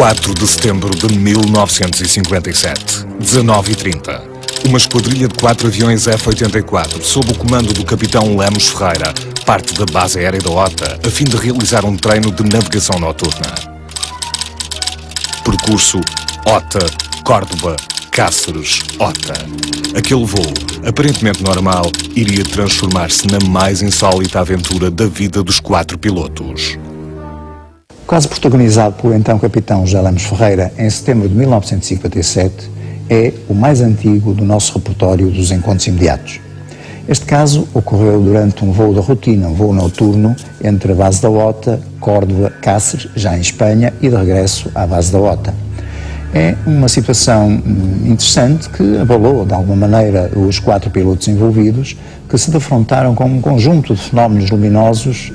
4 de setembro de 1957, 19h30. Uma esquadrilha de 4 aviões F-84, sob o comando do capitão Lemos Ferreira, parte da base aérea da OTA, a fim de realizar um treino de navegação noturna. Percurso OTA, Córdoba, Cáceres, OTA. Aquele voo, aparentemente normal, iria transformar-se na mais insólita aventura da vida dos 4 pilotos. O caso protagonizado pelo então capitão José Lemos Ferreira em setembro de 1957 é o mais antigo do nosso repertório dos encontros imediatos. Este caso ocorreu durante um voo de rotina, um voo noturno entre a base da OTA, Córdoba, Cáceres, já em Espanha, e de regresso à base da OTA. É uma situação interessante que abalou, de alguma maneira, os 4 pilotos envolvidos, que se defrontaram com um conjunto de fenómenos luminosos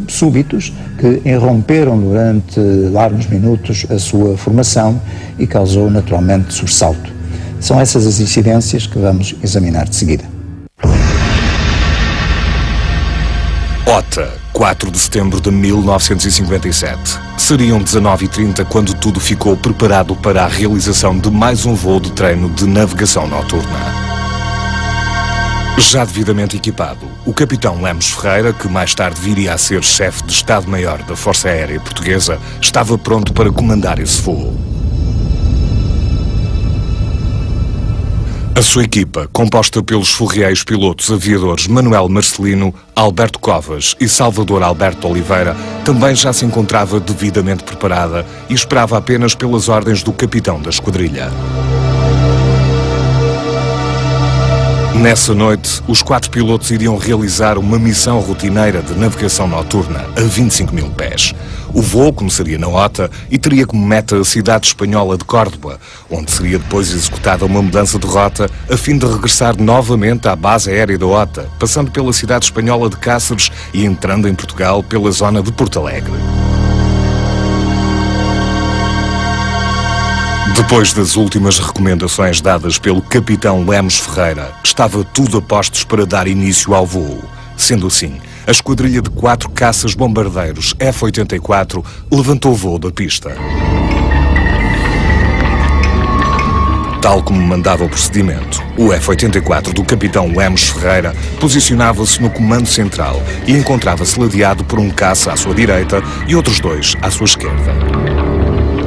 súbitos que irromperam durante largos minutos a sua formação e causou naturalmente sobressalto. São essas as incidências que vamos examinar de seguida. OTA, 4 de setembro de 1957. Seriam 19h30 quando tudo ficou preparado para a realização de mais um voo de treino de navegação noturna. Já devidamente equipado, o capitão Lemos Ferreira, que mais tarde viria a ser chefe de Estado-Maior da Força Aérea Portuguesa, estava pronto para comandar esse voo. A sua equipa, composta pelos furrieiros pilotos aviadores Manuel Marcelino, Alberto Covas e Salvador Alberto Oliveira, também já se encontrava devidamente preparada e esperava apenas pelas ordens do capitão da esquadrilha. Nessa noite, os 4 pilotos iriam realizar uma missão rotineira de navegação noturna a 25 mil pés. O voo começaria na OTA e teria como meta a cidade espanhola de Córdoba, onde seria depois executada uma mudança de rota a fim de regressar novamente à base aérea da OTA, passando pela cidade espanhola de Cáceres e entrando em Portugal pela zona de Porto Alegre. Depois das últimas recomendações dadas pelo capitão Lemos Ferreira, estava tudo a postos para dar início ao voo. Sendo assim, a esquadrilha de 4 caças bombardeiros F-84 levantou voo da pista. Tal como mandava o procedimento, o F-84 do capitão Lemos Ferreira posicionava-se no comando central e encontrava-se ladeado por um caça à sua direita e outros 2 à sua esquerda.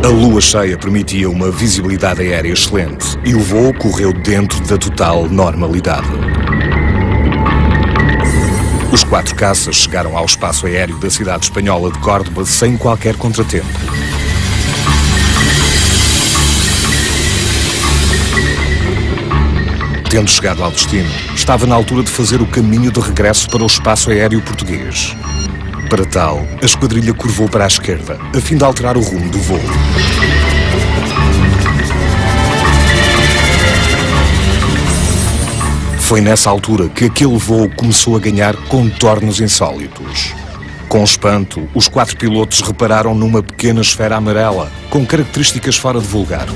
A lua cheia permitia uma visibilidade aérea excelente e o voo correu dentro da total normalidade. Os 4 caças chegaram ao espaço aéreo da cidade espanhola de Córdoba sem qualquer contratempo. Tendo chegado ao destino, estava na altura de fazer o caminho de regresso para o espaço aéreo português. Para tal, a esquadrilha curvou para a esquerda, a fim de alterar o rumo do voo. Foi nessa altura que aquele voo começou a ganhar contornos insólitos. Com espanto, os 4 pilotos repararam numa pequena esfera amarela, com características fora de vulgar.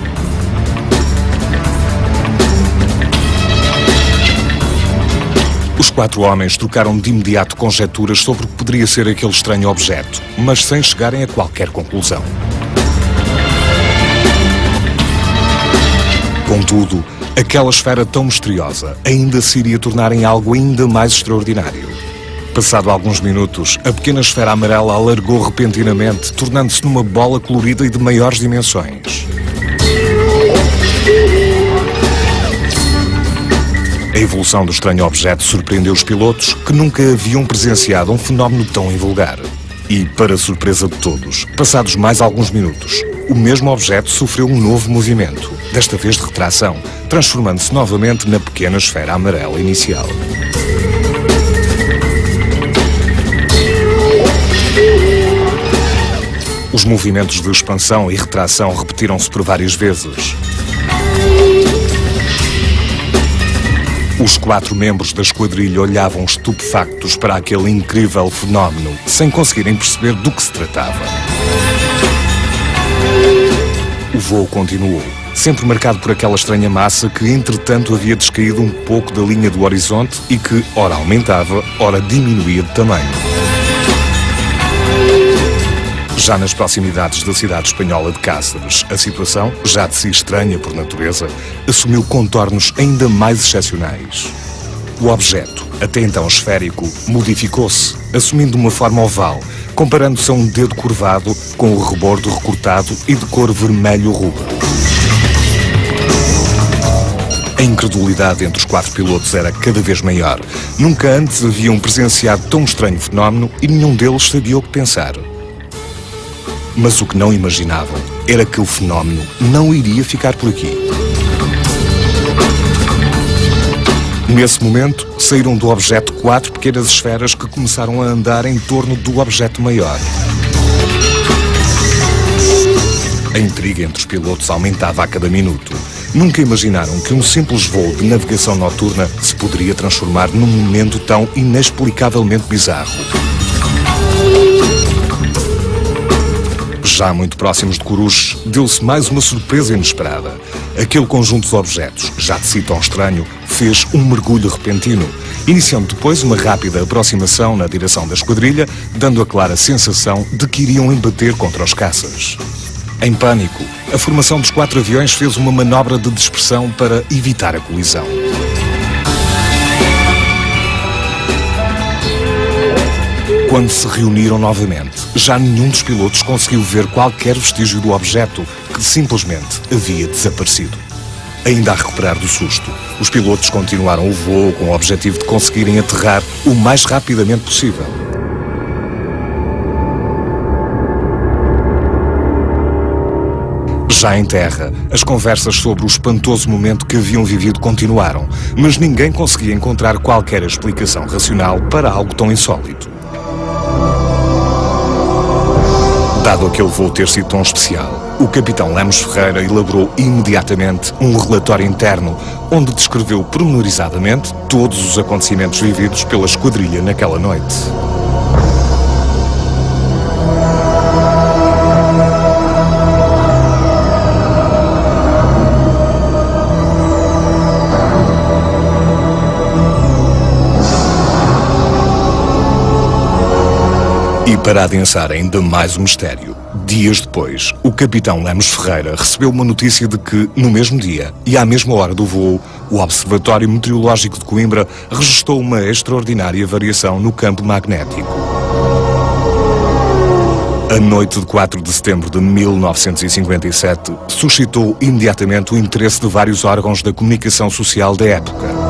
Os 4 homens trocaram de imediato conjecturas sobre o que poderia ser aquele estranho objeto, mas sem chegarem a qualquer conclusão. Contudo, aquela esfera tão misteriosa ainda se iria tornar em algo ainda mais extraordinário. Passado alguns minutos, a pequena esfera amarela alargou repentinamente, tornando-se numa bola colorida e de maiores dimensões. A evolução do estranho objeto surpreendeu os pilotos, que nunca haviam presenciado um fenómeno tão invulgar. E, para surpresa de todos, passados mais alguns minutos, o mesmo objeto sofreu um novo movimento, desta vez de retração, transformando-se novamente na pequena esfera amarela inicial. Os movimentos de expansão e retração repetiram-se por várias vezes. Os 4 membros da esquadrilha olhavam estupefactos para aquele incrível fenómeno, sem conseguirem perceber do que se tratava. O voo continuou, sempre marcado por aquela estranha massa que, entretanto, havia descaído um pouco da linha do horizonte e que, ora aumentava, ora diminuía de tamanho. Já nas proximidades da cidade espanhola de Cáceres, a situação, já de si estranha por natureza, assumiu contornos ainda mais excepcionais. O objeto, até então esférico, modificou-se, assumindo uma forma oval, comparando-se a um dedo curvado com o rebordo recortado e de cor vermelho rubro. A incredulidade entre os 4 pilotos era cada vez maior. Nunca antes haviam presenciado tão estranho fenómeno e nenhum deles sabia o que pensar. Mas o que não imaginavam era que o fenómeno não iria ficar por aqui. Nesse momento, saíram do objeto 4 pequenas esferas que começaram a andar em torno do objeto maior. A intriga entre os pilotos aumentava a cada minuto. Nunca imaginaram que um simples voo de navegação noturna se poderia transformar num momento tão inexplicavelmente bizarro. Já muito próximos de Coruche, deu-se mais uma surpresa inesperada. Aquele conjunto de objetos, já de si tão estranho, fez um mergulho repentino, iniciando depois uma rápida aproximação na direção da esquadrilha, dando a clara sensação de que iriam embater contra os caças. Em pânico, a formação dos 4 aviões fez uma manobra de dispersão para evitar a colisão. Quando se reuniram novamente, já nenhum dos pilotos conseguiu ver qualquer vestígio do objeto, que simplesmente havia desaparecido. Ainda a recuperar do susto, os pilotos continuaram o voo com o objetivo de conseguirem aterrar o mais rapidamente possível. Já em terra, as conversas sobre o espantoso momento que haviam vivido continuaram, mas ninguém conseguia encontrar qualquer explicação racional para algo tão insólito. Dado aquele voo ter sido tão especial, o capitão Lemos Ferreira elaborou imediatamente um relatório interno, onde descreveu pormenorizadamente todos os acontecimentos vividos pela esquadrilha naquela noite. E para adensar ainda mais o mistério, dias depois, o capitão Lemos Ferreira recebeu uma notícia de que, no mesmo dia e à mesma hora do voo, o Observatório Meteorológico de Coimbra registrou uma extraordinária variação no campo magnético. A noite de 4 de setembro de 1957 suscitou imediatamente o interesse de vários órgãos da comunicação social da época.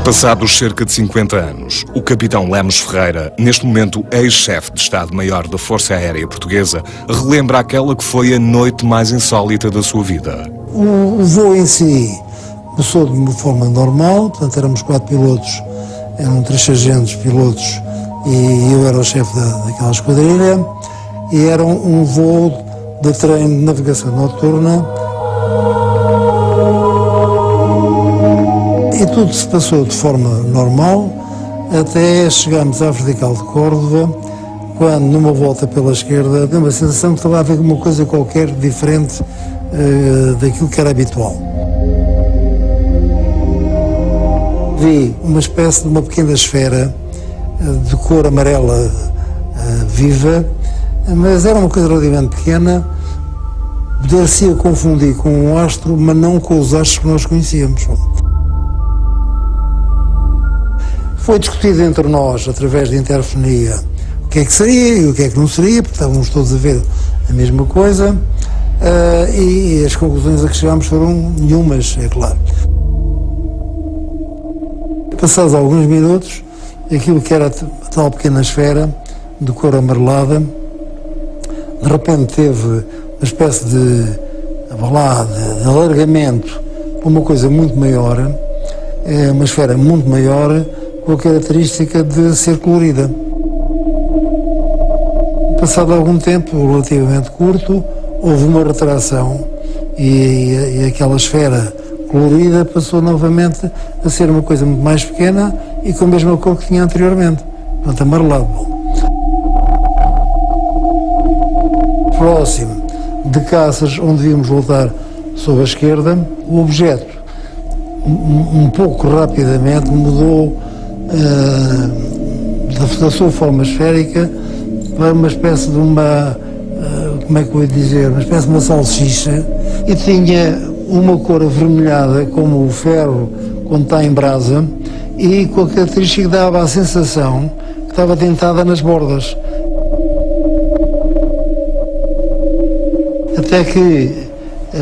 Passados cerca de 50 anos, o capitão Lemos Ferreira, neste momento ex-chefe de Estado-Maior da Força Aérea Portuguesa, relembra aquela que foi a noite mais insólita da sua vida. O voo em si começou de uma forma normal, portanto éramos 4 pilotos, eram 3 sargentos pilotos e eu era o chefe daquela esquadrilha, e era um voo de treino de navegação noturna. E tudo se passou de forma normal, até chegarmos à vertical de Córdoba, quando numa volta pela esquerda deu uma sensação que estava a haver uma coisa qualquer diferente daquilo que era habitual. Vi uma espécie de uma pequena esfera de cor amarela viva, mas era uma coisa relativamente pequena, poder-se confundir com um astro, mas não com os astros que nós conhecíamos. Foi discutido entre nós, através de interfonia, o que é que seria e o que é que não seria, porque estávamos todos a ver a mesma coisa, e as conclusões a que chegámos foram nenhumas, é claro. Passados alguns minutos, aquilo que era a tal pequena esfera, de cor amarelada, de repente teve uma espécie de alargamento para uma coisa muito maior, uma esfera muito maior, com a característica de ser colorida. Passado algum tempo, relativamente curto, houve uma retração e aquela esfera colorida passou novamente a ser uma coisa muito mais pequena e com a mesma cor que tinha anteriormente, portanto amarelado. Próximo de Cáceres, onde vimos voltar sobre a esquerda, o objeto um pouco rapidamente mudou da sua forma esférica para uma espécie de uma, como é que eu ia dizer, uma espécie de uma salsicha, e tinha uma cor avermelhada, como o ferro quando está em brasa, e com a característica que dava a sensação que estava dentada nas bordas. Até que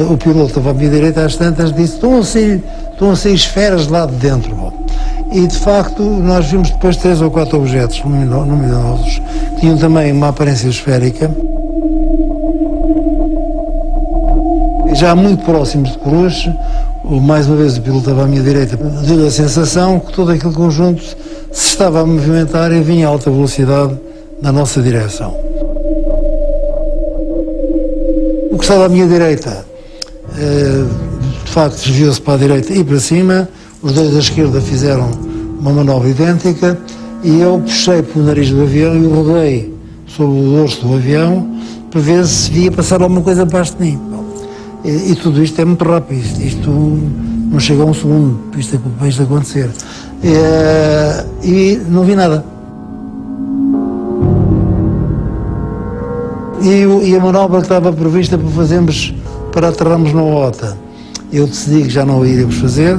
o piloto estava à minha direita, às tantas, disse: estão a sair esferas de lá de dentro. E de facto nós vimos depois 3 ou 4 objetos luminosos que tinham também uma aparência esférica, e já muito próximos de Coruche. Mais uma vez o piloto estava à minha direita, deu-lhe a sensação que todo aquele conjunto se estava a movimentar e vinha a alta velocidade na nossa direção. O que estava à minha direita de facto desviou-se para a direita e para cima. Os dois da esquerda fizeram uma manobra idêntica e eu puxei pelo nariz do avião e rodei sobre o dorso do avião para ver se via passar alguma coisa abaixo de mim. E tudo isto é muito rápido, isto não chega a um segundo para isto acontecer. E não vi nada. E a manobra que estava prevista para fazermos, para aterrarmos na OTA, eu decidi que já não a iríamos fazer,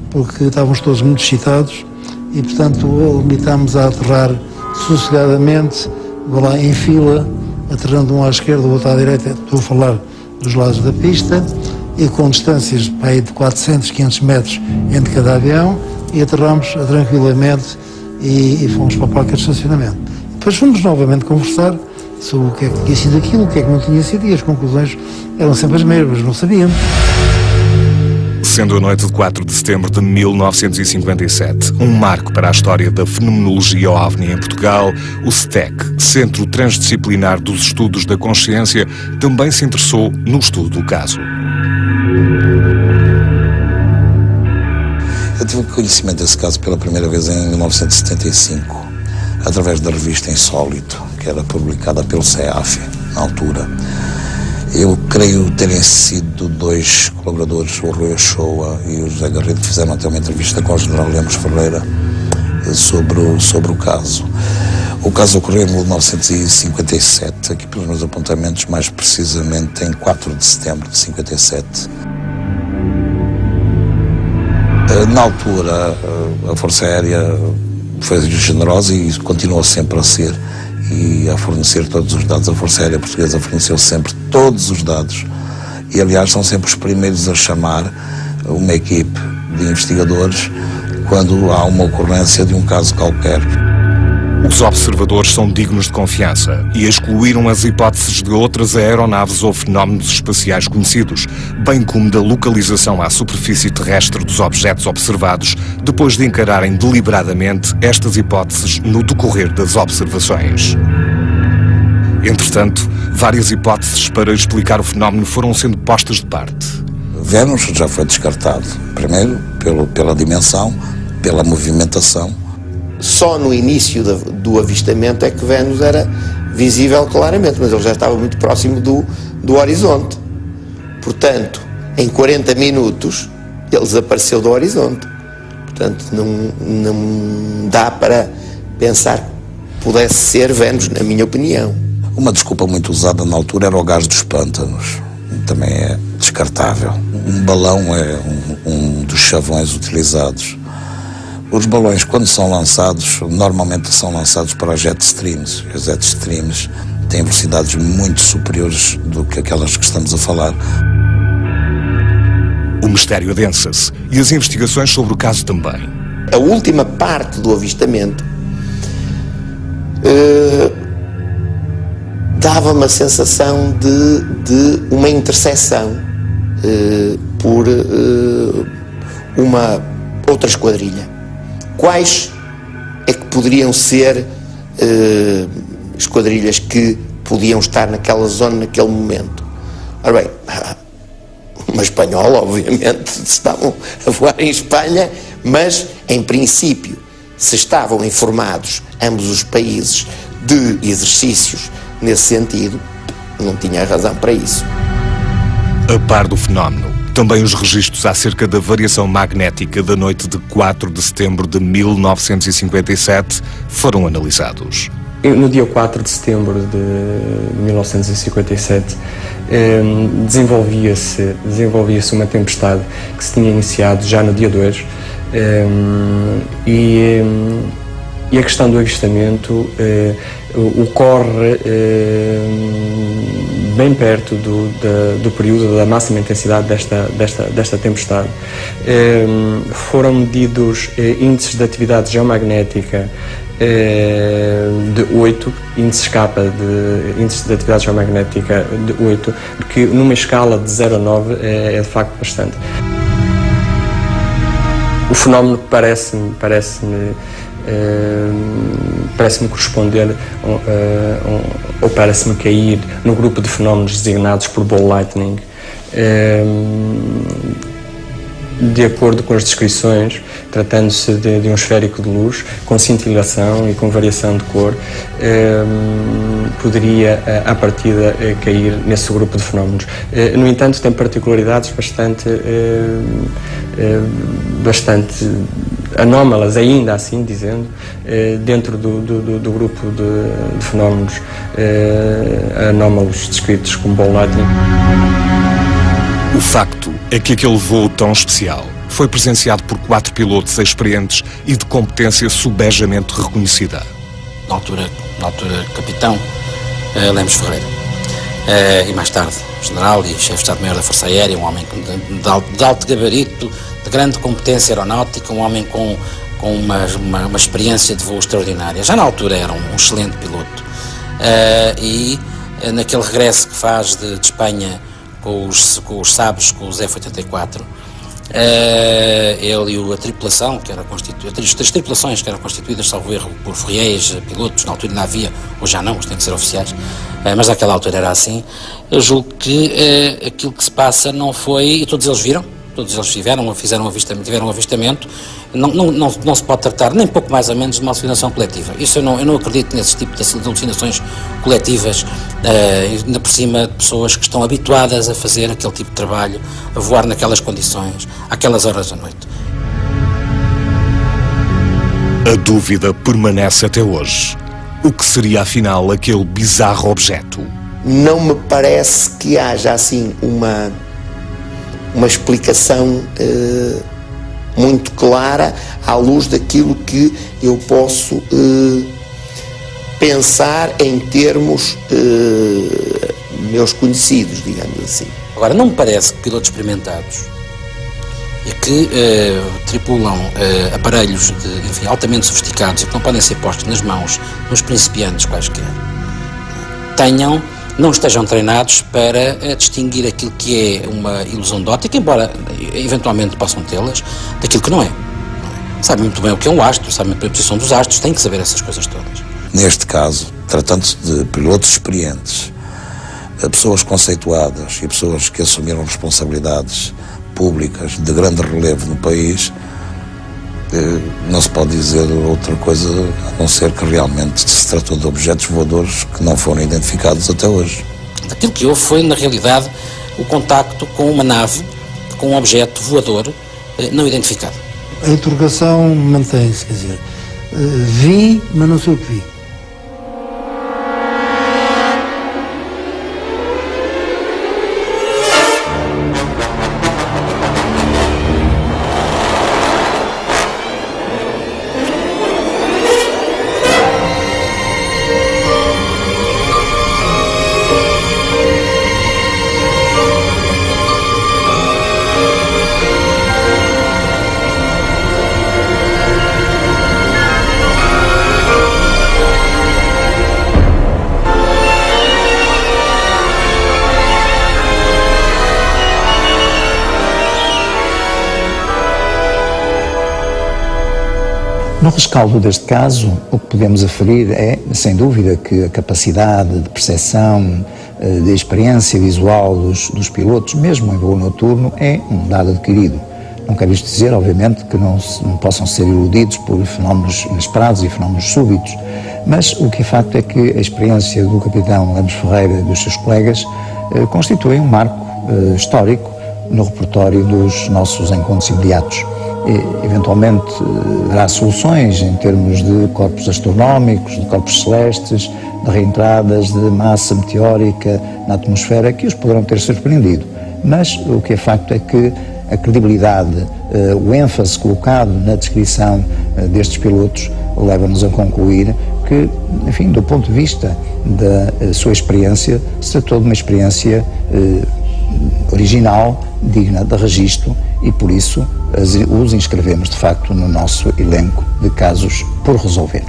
porque estávamos todos muito excitados e, portanto, limitámos a aterrar sossegadamente, lá em fila, aterrando um à esquerda, o outro à direita. Estou a falar dos lados da pista, e com distâncias para aí de 400, 500 metros entre cada avião, e aterramos tranquilamente e fomos para a placa de estacionamento. Depois fomos novamente conversar sobre o que é que tinha sido aquilo, o que é que não tinha sido, e as conclusões eram sempre as mesmas, não sabíamos. Sendo a noite de 4 de setembro de 1957 um marco para a história da fenomenologia OVNI em Portugal, o CETEC, Centro Transdisciplinar dos Estudos da Consciência, também se interessou no estudo do caso. Eu tive conhecimento desse caso pela primeira vez em 1975, através da revista Insólito, que era publicada pelo CEAF, na altura. Eu creio terem sido 2 colaboradores, o Rui Ochoa e o José Garrido, que fizeram até uma entrevista com o General Lemos Ferreira sobre o caso. O caso ocorreu em 1957, aqui pelos meus apontamentos, mais precisamente em 4 de setembro de 57. Na altura, a Força Aérea foi generosa e continuou sempre a ser, e a fornecer todos os dados. A Força Aérea Portuguesa forneceu sempre todos os dados e, aliás, são sempre os primeiros a chamar uma equipe de investigadores quando há uma ocorrência de um caso qualquer. Os observadores são dignos de confiança e excluíram as hipóteses de outras aeronaves ou fenómenos espaciais conhecidos, bem como da localização à superfície terrestre dos objetos observados, depois de encararem deliberadamente estas hipóteses no decorrer das observações. Entretanto, várias hipóteses para explicar o fenómeno foram sendo postas de parte. Vênus já foi descartado, primeiro pela dimensão, pela movimentação. Só no início do avistamento é que Vênus era visível claramente, mas ele já estava muito próximo do horizonte. Portanto, em 40 minutos, ele desapareceu do horizonte. Portanto, não dá para pensar que pudesse ser Vênus, na minha opinião. Uma desculpa muito usada na altura era o gás dos pântanos. Também é descartável. Um balão é um dos chavões utilizados. Os balões, quando são lançados, normalmente são lançados para jet streams. Os jet streams têm velocidades muito superiores do que aquelas que estamos a falar. O mistério adensa-se e as investigações sobre o caso também. A última parte do avistamento dava-me a sensação de uma interseção por uma outra esquadrilha. Quais é que poderiam ser esquadrilhas que podiam estar naquela zona naquele momento? Ora bem, uma espanhola, obviamente, se estavam a voar em Espanha, mas, em princípio, se estavam informados ambos os países de exercícios nesse sentido, não tinha razão para isso. A par do fenómeno, Também os registros acerca da variação magnética da noite de 4 de setembro de 1957 foram analisados. No dia 4 de setembro de 1957 desenvolvia-se uma tempestade que se tinha iniciado já no dia 2 e a questão do avistamento ocorre bem perto do período da máxima intensidade desta tempestade. Foram medidos índices de atividade geomagnética de 8, índice de atividade geomagnética de 8, que numa escala de 0 a 9 é de facto bastante. O fenómeno parece-me corresponder ou parece-me cair no grupo de fenómenos designados por ball lightning. De acordo com as descrições, tratando-se de um esférico de luz com cintilação e com variação de cor, poderia, à partida, cair nesse grupo de fenómenos. No entanto, tem particularidades bastante anómalas, ainda assim dizendo, dentro do grupo de fenómenos anómalos descritos como ball lightning. O facto é que aquele voo tão especial foi presenciado por 4 pilotos experientes e de competência subejamente reconhecida. Na altura capitão Lemos Ferreira, e mais tarde general e chefe de Estado-Maior da Força Aérea, um homem de alto gabarito, de grande competência aeronáutica, um homem com uma experiência de voo extraordinária. Já na altura era um excelente piloto, e naquele regresso que faz de Espanha com os Sabres, com os F-84, ele e a tripulação, que era constituída, as tripulações que eram constituídas, salvo erro, por ferriéis, pilotos, na altura ainda havia, hoje já não, os têm que ser oficiais, mas naquela altura era assim. Eu julgo que aquilo que se passa não foi, e todos eles tiveram um avistamento, não se pode tratar nem pouco mais ou menos de uma alucinação coletiva. Isso eu não acredito nesse tipo de alucinações coletivas, ainda por cima de pessoas que estão habituadas a fazer aquele tipo de trabalho, a voar naquelas condições, àquelas horas da noite. A dúvida permanece até hoje. O que seria afinal aquele bizarro objeto? Não me parece que haja assim uma explicação muito clara à luz daquilo que eu posso pensar em termos meus conhecidos, digamos assim. Agora, não me parece que pilotos experimentados e que tripulam aparelhos altamente sofisticados e que não podem ser postos nas mãos dos principiantes quaisquer, não estejam treinados para distinguir aquilo que é uma ilusão de óptica, embora eventualmente possam tê-las, daquilo que não é. Sabem muito bem o que é um astro, sabem muito bem a posição dos astros, têm que saber essas coisas todas. Neste caso, tratando-se de pilotos experientes, pessoas conceituadas e pessoas que assumiram responsabilidades públicas de grande relevo no país, não se pode dizer outra coisa a não ser que realmente se tratou de objetos voadores que não foram identificados até hoje. Aquilo que houve foi, na realidade, o contacto com uma nave, com um objeto voador não identificado. A interrogação mantém-se, quer dizer, vi, mas não sei o que vi. No rescaldo deste caso, o que podemos aferir é, sem dúvida, que a capacidade de percepção, de experiência visual dos pilotos, mesmo em voo noturno, é um dado adquirido. Não quer isto dizer, obviamente, que não possam ser iludidos por fenómenos inesperados e fenómenos súbitos, mas o que é facto é que a experiência do capitão Lemos Ferreira e dos seus colegas constitui um marco histórico no repertório dos nossos encontros imediatos. Eventualmente haverá soluções em termos de corpos astronómicos, de corpos celestes, de reentradas de massa meteórica na atmosfera que os poderão ter surpreendido. Mas o que é facto é que a credibilidade, o ênfase colocado na descrição destes pilotos leva-nos a concluir que, enfim, do ponto de vista da sua experiência, se tratou de uma experiência original, digna de registro, e por isso os inscrevemos de facto no nosso elenco de casos por resolver.